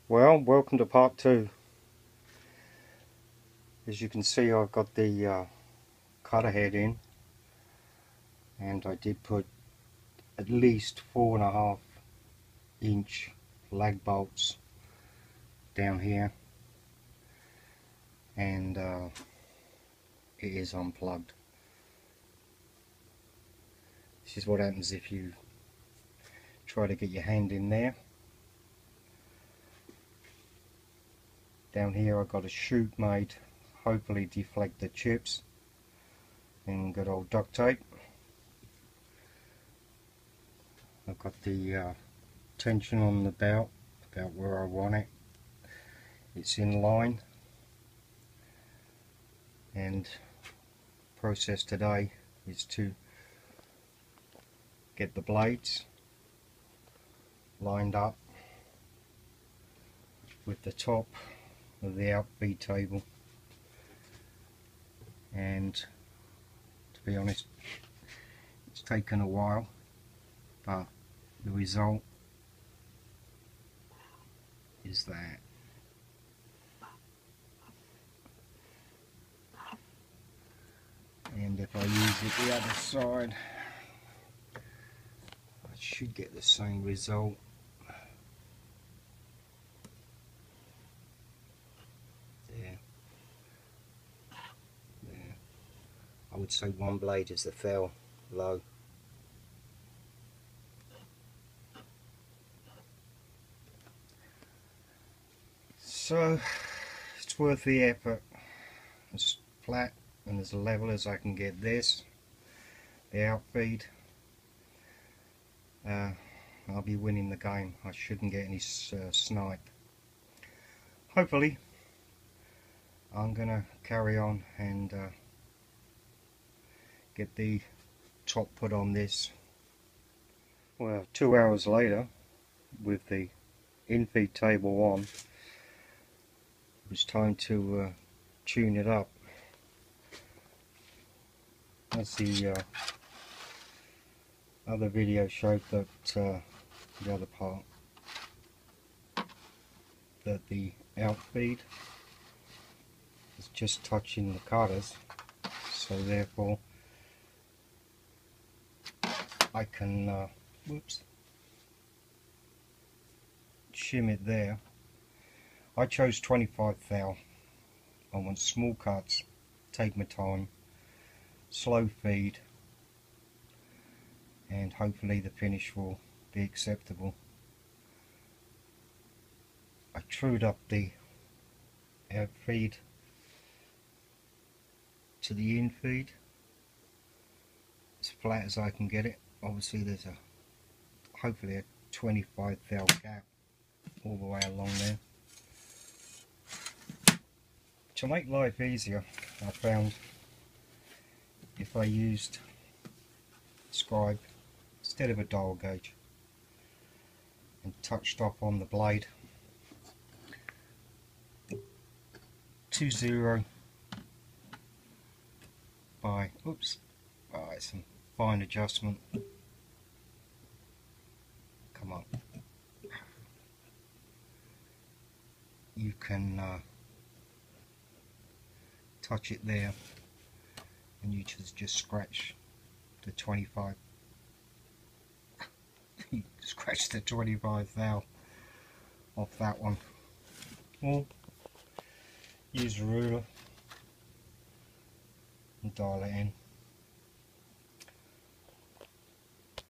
Well, welcome to part 2. As you can see, I've got the cutter head in, and I did put at least 4.5-inch lag bolts down here, and it is unplugged. This is what happens if you try to get your hand in there. Down here I've got a chute made, hopefully deflect the chips, and good old duct tape. I've got the tension on the belt about where I want it. It's in line, and process today is to get the blades lined up with the top of the outfeed table, and to be honest, it's taken a while, but the result is that. And if I use it the other side, I should get the same result. There. I would say one blade is the fell low. So it's worth the effort. It's flat and as level as I can get this. The outfeed. I'll be winning the game. I shouldn't get any snipe. Hopefully I'm gonna carry on and get the top put on this. Well, 2 hours later, with the infeed table on, it was time to tune it up. As the other video showed, that the other part, that the outfeed is just touching the cutters, so therefore I can shim it there. I chose 25 thou. I want small cuts, take my time, slow feed, and hopefully the finish will be acceptable. I trued up the outfeed to the infeed as flat as I can get it. Obviously there's hopefully a 25 thou gap all the way along there. To make life easier, I found if I used scribe instead of a dial gauge and touched off on the blade 20 by some fine adjustment. Come on, you can touch it there, and you just scratch the 25. You scratch the 25 thou off that one, or use a ruler and dial it in.